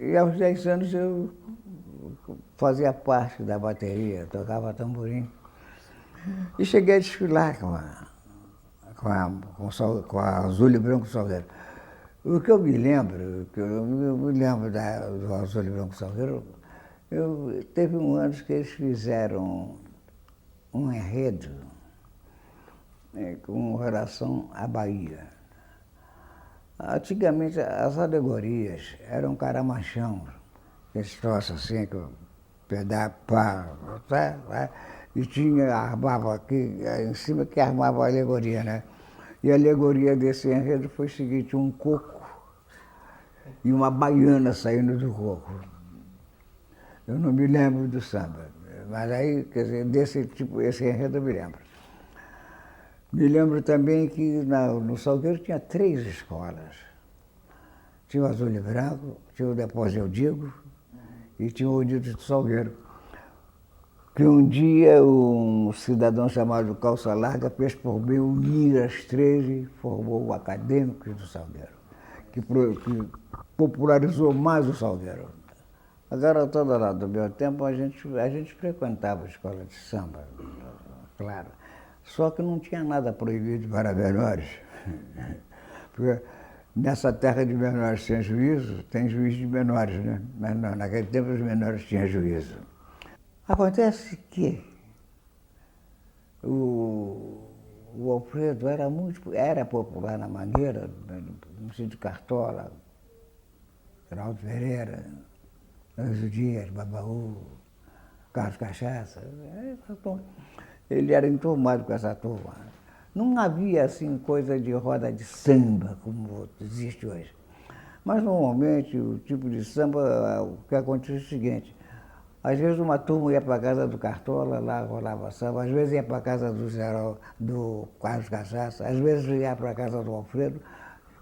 E aos 10 anos eu fazia parte da bateria, tocava tamborim. E cheguei a desfilar com a Azul e Branco Salgueiro. O que eu me lembro, do Azul e Branco Salgueiro, teve um ano que eles fizeram um enredo com relação à Bahia. Antigamente as alegorias eram caramachão, esse troço assim, que pedaço, pá, e tinha, armava aqui, em cima que armava a alegoria, né? E a alegoria desse enredo foi o seguinte, um coco e uma baiana saindo do coco. Eu não me lembro do samba, mas aí, quer dizer, desse tipo, esse enredo eu me lembro. Me lembro também que no Salgueiro tinha 3 escolas. Tinha o Azul e Branco, tinha o Depois Eu Digo e tinha o Unidos do Salgueiro. Que um dia um cidadão chamado Calça Larga fez por bem unir as 3 e formou o Acadêmicos do Salgueiro, que popularizou mais o Salgueiro. A garotada lá do meu tempo, a gente frequentava a escola de samba, claro. Só que não tinha nada proibido para menores. Porque nessa terra de menores sem juízo, tem juízo de menores, né? Mas não, naquele tempo os menores tinham juízo. Acontece que o Alfredo era popular na Mangueira, no sítio Cartola, Geraldo Pereira, Anjo Dias, Babaú, Carlos Cachaça. Ele era enturmado com essa turma. Não havia assim coisa de roda de samba como existe hoje. Mas normalmente o tipo de samba, o que acontecia é o seguinte, às vezes uma turma ia para a casa do Cartola, lá rolava samba, às vezes ia para a casa do Carlos Cachaça, às vezes ia para a casa do Alfredo.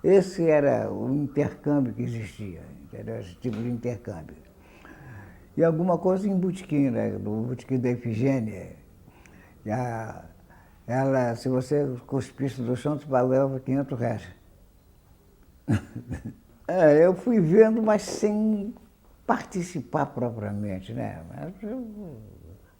Esse era o intercâmbio que existia, entendeu? Esse tipo de intercâmbio. E alguma coisa em botequim, né? No botequim da Efigênia. Ela, se você cuspisse do chão, te pagava 500 reais. Eu fui vendo, mas sem participar propriamente, né? Mas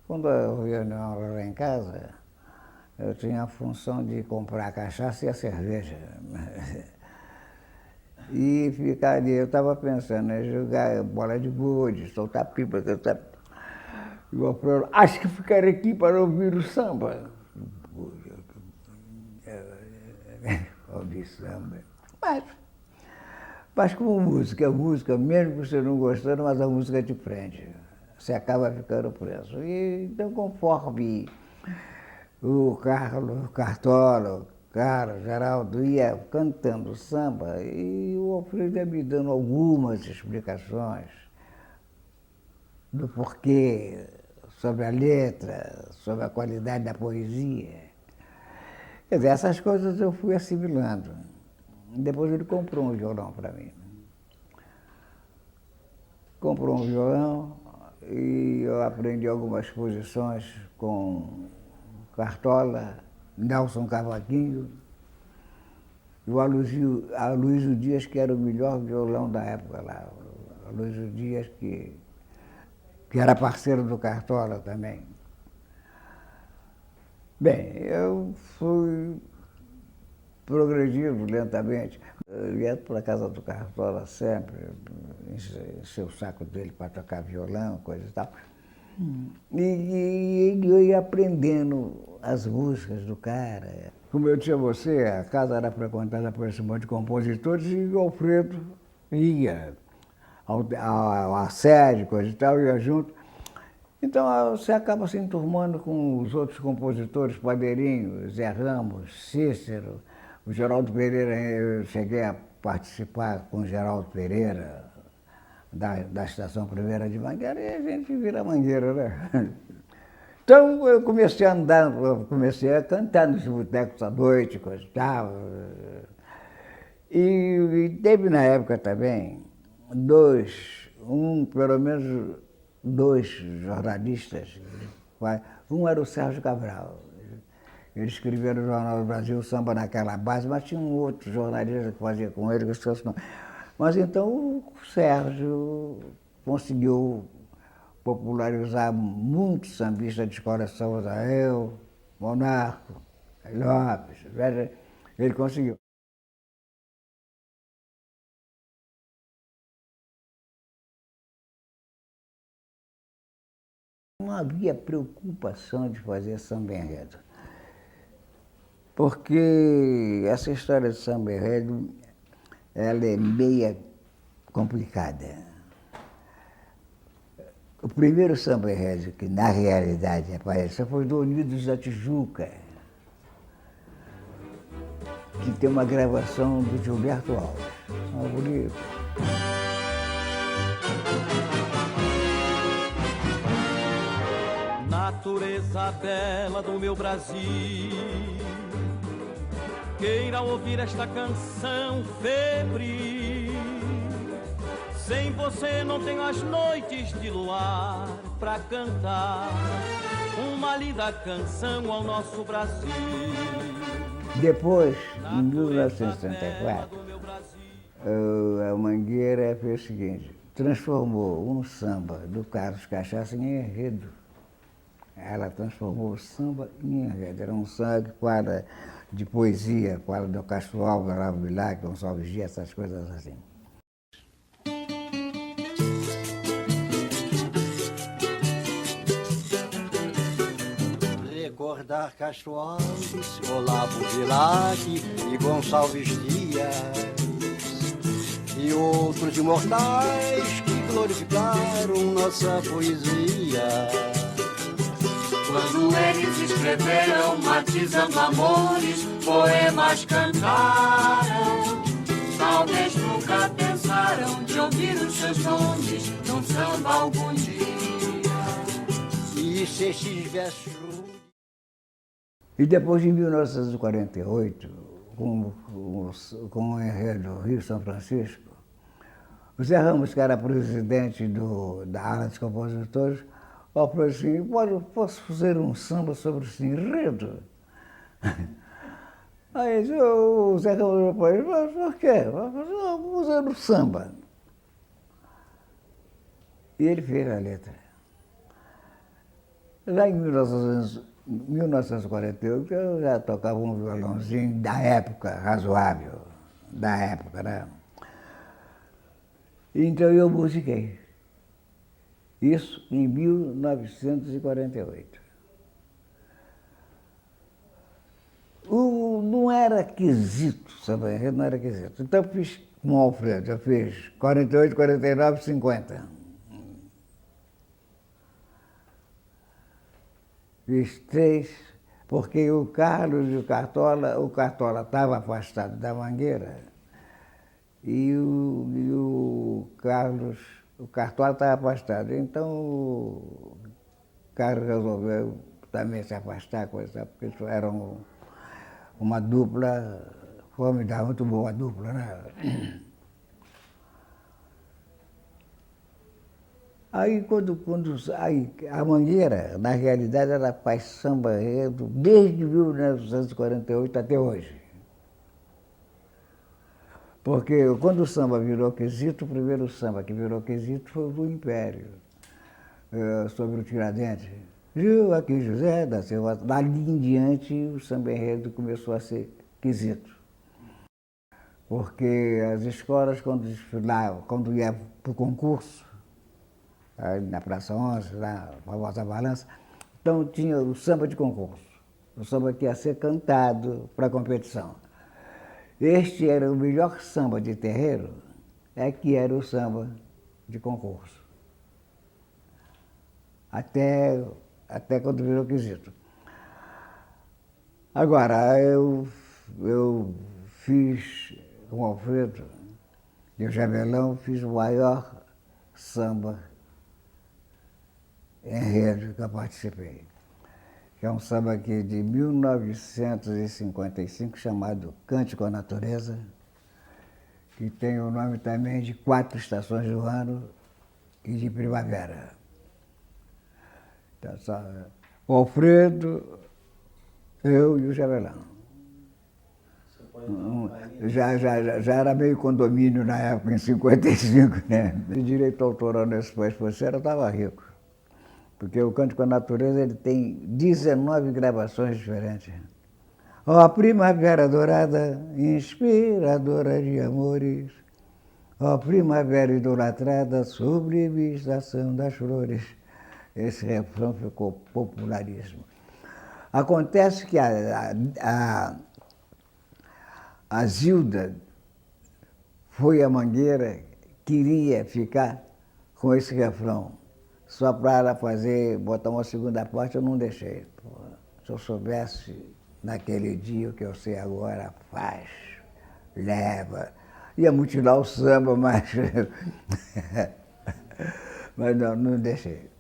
quando a reunião era lá em casa, eu tinha a função de comprar a cachaça e a cerveja. E ficar ali, eu estava pensando em jogar bola de gude, soltar pipa, e o Alfredo, acho que ficarei aqui para ouvir o samba. Ouvir samba. Mas como música, mesmo que você não gostando, mas a música te prende. Você acaba ficando preso. E, então, conforme o Cartola, Geraldo ia cantando samba, e o Alfredo ia me dando algumas explicações do porquê, sobre a letra, sobre a qualidade da poesia. Quer dizer, essas coisas eu fui assimilando. Depois ele comprou um violão para mim. Comprou um violão e eu aprendi algumas posições com Cartola, Nelson Cavaquinho e o Aloysio Dias, que era o melhor violão da época lá. O Aloysio Dias, que era parceiro do Cartola também. Bem, eu fui progredindo lentamente. Eu ia para a casa do Cartola sempre, encher o saco dele para tocar violão, coisa e tal. E eu ia aprendendo as músicas do cara. Como eu tinha você, a casa era frequentada por esse monte de compositores e o Alfredo ia à sede, coisa e tal, ia junto. Então você acaba se enturmando com os outros compositores, Padeirinho, Zé Ramos, Cícero, o Geraldo Pereira. Eu cheguei a participar com o Geraldo Pereira da Estação Primeira de Mangueira e a gente vira Mangueira, né? Então eu comecei a andar, comecei a cantar nos botecos à noite, coisa e tal. E teve na época também pelo menos dois jornalistas. Um era o Sérgio Cabral. Ele escrevia no Jornal do Brasil Samba naquela base, mas tinha um outro jornalista que fazia com ele, que eu esqueci o nome. Mas então o Sérgio conseguiu popularizar muitos sambistas de escola de samba, eu, Monarco, Lopes, ele conseguiu. Não havia preocupação de fazer samba enredo, porque essa história de samba enredo, ela é meia complicada. O primeiro samba enredo que na realidade apareceu foi do Unidos da Tijuca, que tem uma gravação do Gilberto Alves. É bonito. Natureza bela do meu Brasil, queira ouvir esta canção febril. Sem você não tenho as noites de luar pra cantar uma linda canção ao nosso Brasil. Depois, em 1964, a Mangueira fez o seguinte, transformou um samba do Carlos Cachaça em enredo. Ela transformou o samba em enredo. Era um samba que fala de poesia, fala do Castro Alves, Olavo Bilac, Gonçalves Dias, essas coisas assim. Recordar Castro Alves, Olavo Bilac e Gonçalves Dias e outros imortais que glorificaram nossa poesia. Quando eles escreveram, matizando amores, poemas cantaram. Talvez nunca pensaram de ouvir os seus nomes num samba algum dia. E se esses versos... E depois, em 1948, com o enredo Rio-São Francisco, o Zé Ramos, que era presidente da ala dos compositores, falou assim, posso fazer um samba sobre esse enredo? Aí o Zé Ramos falou, mas por quê? Vou fazer um samba. E ele fez a letra. Lá em 1948, eu já tocava um violãozinho da época, razoável, da época, né? Então eu musiquei. Isso em 1948. Não era quesito, sabe? Não era quesito. Então eu fiz com o Alfredo, eu fiz 48, 49, 50. Fiz 3, porque o Carlos e o Cartola estava afastado da Mangueira e o Cartola estava afastado. Então o Carlos resolveu também se afastar, coisa, porque eles eram uma dupla formidável, muito boa dupla, né? Aí, aí, a Mangueira, na realidade, ela faz samba enredo desde 1948 até hoje. Porque quando o samba virou quesito, o primeiro samba que virou quesito foi o do Império, sobre o Tiradentes. Aqui José da Silva, dali em diante o samba enredo começou a ser quesito. Porque as escolas, quando desfilavam, quando ia para o concurso, aí na Praça 11, lá, a famosa balança, então tinha o samba de concurso, o samba que ia ser cantado para a competição. Este era o melhor samba de terreiro, que era o samba de concurso. Até quando virou quesito. Agora, eu fiz com o Alfredo e o Jamelão, fiz o maior samba enredo que eu participei, que é um samba aqui de 1955, chamado Cântico à Natureza, que tem o nome também de 4 estações do ano e de primavera. Então, o Alfredo, eu e o Jamelão. Já era meio condomínio na época, em 55, né? De direito autoral nesse Exposição eu estava rico. Porque o Cântico à Natureza ele tem 19 gravações diferentes. Ó primavera dourada, inspiradora de amores, ó primavera idolatrada, sublime estação das flores. Esse refrão ficou popularíssimo. Acontece que a Zilda foi à Mangueira, queria ficar com esse refrão, só para ela botar uma segunda parte, eu não deixei. Pô, se eu soubesse naquele dia o que eu sei agora, faz, leva. Ia mutilar o samba, mas não deixei.